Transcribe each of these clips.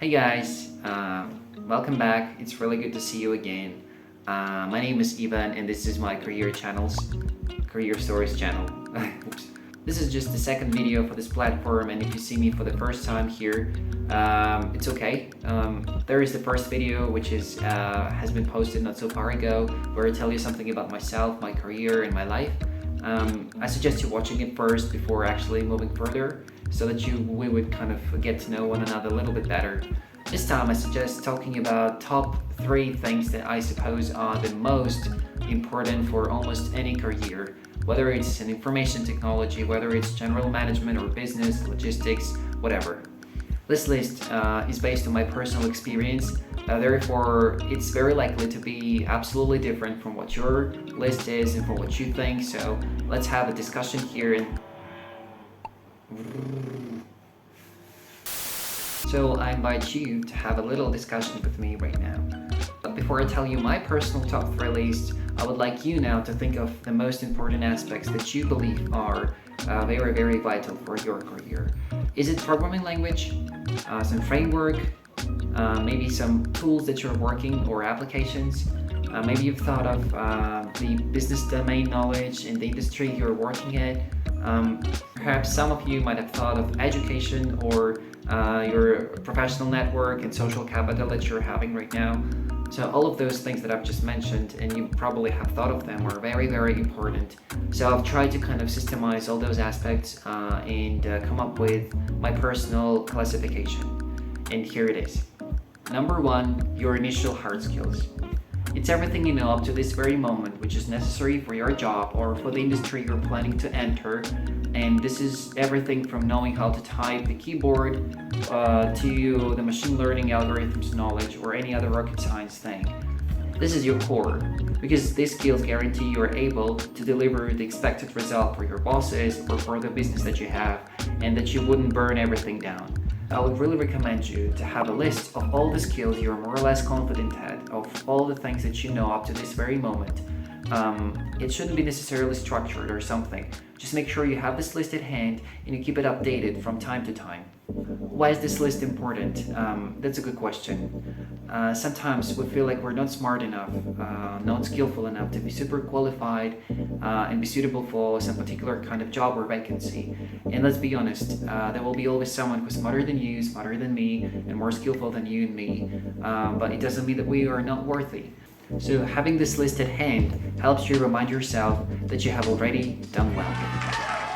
Hey guys, welcome back. It's really good to see you again. My name is Ivan and this is my career stories channel. Oops. This is just the second video for this platform, and if you see me for the first time here, it's okay. There is the first video which has been posted not so far ago, where I tell you something about myself, my career and my life. I suggest you watching it first before actually moving further, so that we would kind of get to know one another a little bit better. This time I suggest talking about top 3 things that I suppose are the most important for almost any career, whether it's in information technology, whether it's general management or business, logistics, whatever. This list is based on my personal experience, therefore it's very likely to be absolutely different from what your list is and from what you think, so let's have a discussion here. So I invite you to have a little discussion with me right now. But before I tell you my personal top 3 list, I would like you now to think of the most important aspects that you believe are very, very vital for your career. Is it programming language, some framework, maybe some tools that you're working or applications? Maybe you've thought of the business domain knowledge in the industry you're working at. Perhaps some of you might have thought of education or your professional network and social capital that you're having right now. So all of those things that I've just mentioned, and you probably have thought of them, are very, very important. So I've tried to kind of systemize all those aspects and come up with my personal classification. And here it is. Number 1, your initial hard skills. It's everything you know up to this very moment which is necessary for your job or for the industry you're planning to enter. And this is everything from knowing how to type the keyboard to the machine learning algorithms knowledge or any other rocket science thing. This is your core, because these skills guarantee you're able to deliver the expected result for your bosses or for the business that you have, and that you wouldn't burn everything down. I would really recommend you to have a list of all the skills you're more or less confident at, of all the things that you know up to this very moment. It shouldn't be necessarily structured or something. Just make sure you have this list at hand and you keep it updated from time to time. Why is this list important? That's a good question. Sometimes we feel like we're not smart enough, not skillful enough to be super qualified and be suitable for some particular kind of job or vacancy. And let's be honest, there will be always someone who's smarter than you, smarter than me, and more skillful than you and me. But it doesn't mean that we are not worthy. So having this list at hand helps you remind yourself that you have already done well.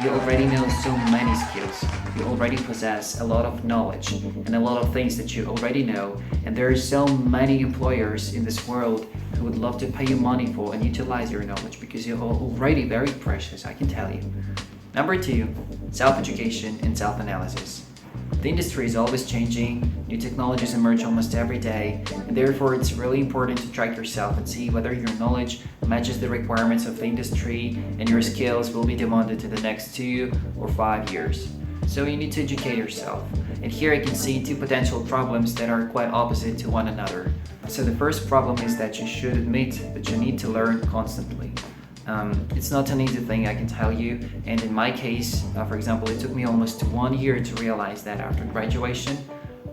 You already know so many skills, you already possess a lot of knowledge and a lot of things that you already know, and there are so many employers in this world who would love to pay you money for and utilize your knowledge because you're already very precious, I can tell you. Number 2, self-education and self-analysis. The industry is always changing, new technologies emerge almost every day, and therefore it's really important to track yourself and see whether your knowledge matches the requirements of the industry and your skills will be demanded in the next 2 or 5 years. So you need to educate yourself. And here I can see 2 potential problems that are quite opposite to one another. So the first problem is that you should admit that you need to learn constantly. It's not an easy thing, I can tell you, and in my case, for example, it took me almost 1 year to realize that after graduation.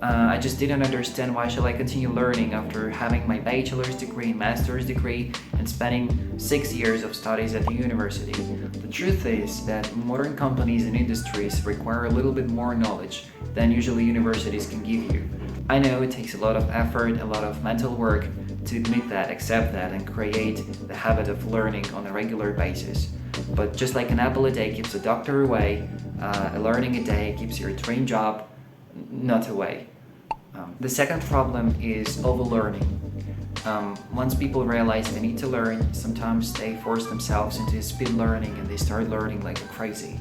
I just didn't understand why should I continue learning after having my bachelor's degree, master's degree, and spending 6 years of studies at the university. The truth is that modern companies and industries require a little bit more knowledge than usually universities can give you. I know it takes a lot of effort, a lot of mental work to admit that, accept that, and create the habit of learning on a regular basis. But just like an apple a day keeps a doctor away, a learning a day keeps your dream job not away. The second problem is overlearning. Once people realize they need to learn, sometimes they force themselves into speed learning and they start learning like crazy.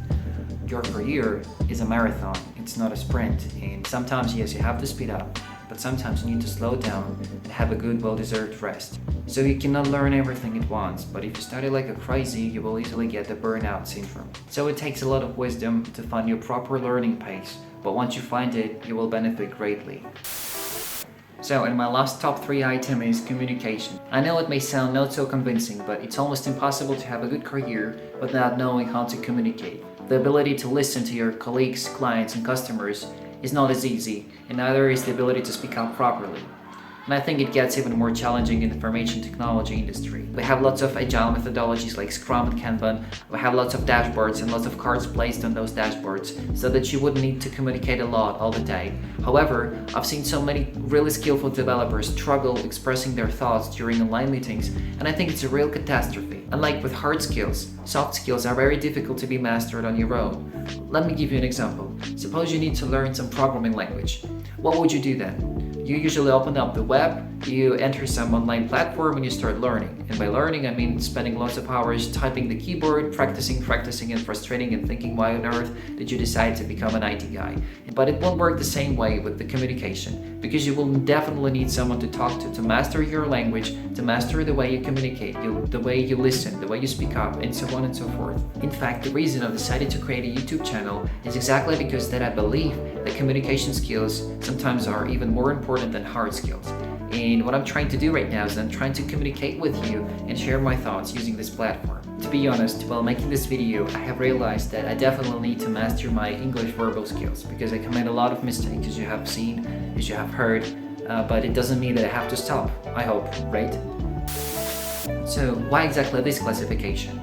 Your career is a marathon, it's not a sprint, and sometimes yes, you have to speed up, but sometimes you need to slow down and have a good, well-deserved rest. So you cannot learn everything at once, but if you study like a crazy, you will easily get the burnout syndrome. So it takes a lot of wisdom to find your proper learning pace, but once you find it, you will benefit greatly. So, and my last top 3 item is communication. I know it may sound not so convincing, but it's almost impossible to have a good career without knowing how to communicate. The ability to listen to your colleagues, clients, and customers is not as easy, and neither is the ability to speak out properly. And I think it gets even more challenging in the information technology industry. We have lots of agile methodologies like Scrum and Kanban. We have lots of dashboards and lots of cards placed on those dashboards so that you wouldn't need to communicate a lot all the day. However, I've seen so many really skillful developers struggle expressing their thoughts during online meetings, and I think it's a real catastrophe. Unlike with hard skills, soft skills are very difficult to be mastered on your own. Let me give you an example. Suppose you need to learn some programming language. What would you do then? You usually open up the web, you enter some online platform, and you start learning. And by learning, I mean spending lots of hours typing the keyboard, practicing and frustrating and thinking, why on earth did you decide to become an IT guy? But it won't work the same way with the communication, because you will definitely need someone to talk to master your language, to master the way you communicate, the way you listen, the way you speak up, and so on and so forth. In fact, the reason I've decided to create a YouTube channel is exactly because that I believe that communication skills sometimes are even more important than hard skills. And what I'm trying to do right now is I'm trying to communicate with you and share my thoughts using this platform. To be honest, while making this video, I have realized that I definitely need to master my English verbal skills, because I commit a lot of mistakes, as you have seen, as you have heard, but it doesn't mean that I have to stop, I hope, right? So why exactly this classification?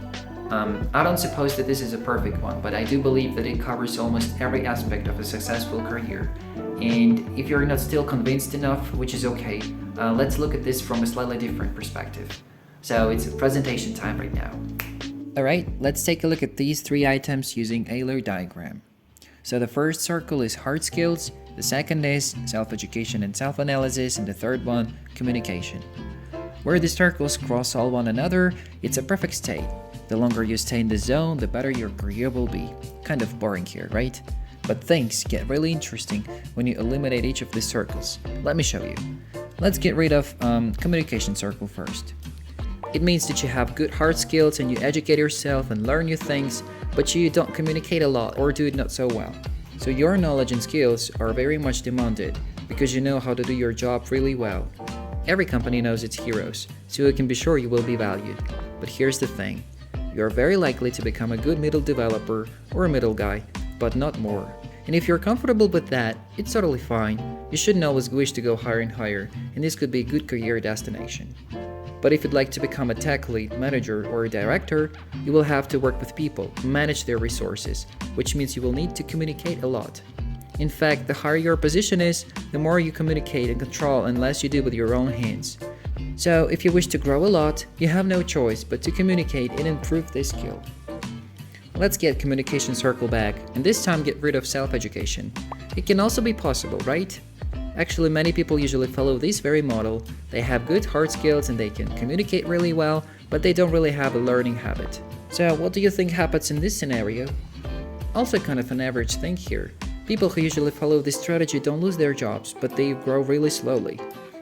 I don't suppose that this is a perfect one, but I do believe that it covers almost every aspect of a successful career. And if you're not still convinced enough, which is okay, let's look at this from a slightly different perspective. So it's presentation time right now. Alright, let's take a look at these 3 items using Euler Diagram. So the first circle is hard skills, the second is self-education and self-analysis, and the third one, communication. Where the circles cross all one another, it's a perfect state. The longer you stay in the zone, the better your career will be. Kind of boring here, right? But things get really interesting when you eliminate each of these circles. Let me show you. Let's get rid of communication circle first. It means that you have good hard skills and you educate yourself and learn new things, but you don't communicate a lot or do it not so well. So your knowledge and skills are very much demanded because you know how to do your job really well. Every company knows its heroes, so you can be sure you will be valued. But here's the thing. You are very likely to become a good middle developer or a middle guy, but not more. And if you're comfortable with that, it's totally fine. You shouldn't always wish to go higher and higher, and this could be a good career destination. But if you'd like to become a tech lead, manager, or a director, you will have to work with people, manage their resources, which means you will need to communicate a lot. In fact, the higher your position is, the more you communicate and control and less you do with your own hands. So if you wish to grow a lot, you have no choice but to communicate and improve this skill. Let's get communication circle back, and this time get rid of self-education. It can also be possible, right? Actually, many people usually follow this very model. They have good hard skills and they can communicate really well, but they don't really have a learning habit. So what do you think happens in this scenario? Also kind of an average thing here. People who usually follow this strategy don't lose their jobs, but they grow really slowly.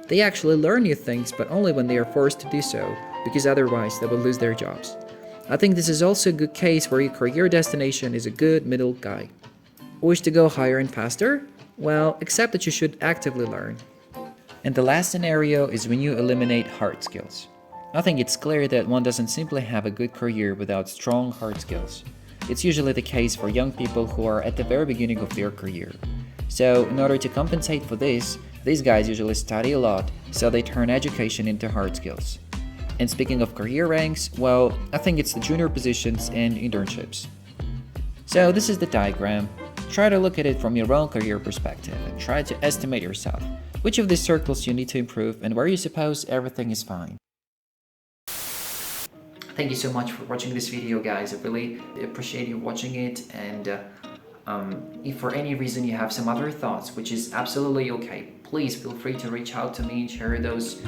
They actually learn new things, but only when they are forced to do so, because otherwise they will lose their jobs. I think this is also a good case where your career destination is a good middle guy. Wish to go higher and faster? Well, except that you should actively learn. And the last scenario is when you eliminate hard skills. I think it's clear that one doesn't simply have a good career without strong hard skills. It's usually the case for young people who are at the very beginning of their career. So, in order to compensate for this, these guys usually study a lot, so they turn education into hard skills. And speaking of career ranks, well, I think it's the junior positions and internships. So this is the diagram. Try to look at it from your own career perspective and try to estimate yourself, which of these circles you need to improve and where you suppose everything is fine. Thank you so much for watching this video, guys. I really appreciate you watching it, and if for any reason you have some other thoughts, which is absolutely okay, please feel free to reach out to me and share those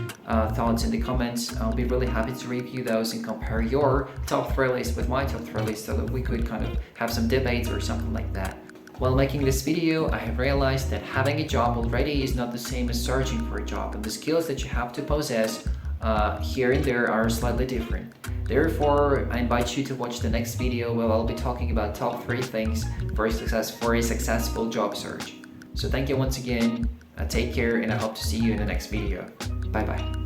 thoughts in the comments. I'll be really happy to review those and compare your top 3 list with my top 3 list so that we could kind of have some debates or something like that. While making this video, I have realized that having a job already is not the same as searching for a job, and the skills that you have to possess here and there are slightly different. Therefore, I invite you to watch the next video where I'll be talking about top 3 things for a successful job search. So thank you once again, take care, and I hope to see you in the next video. Bye bye.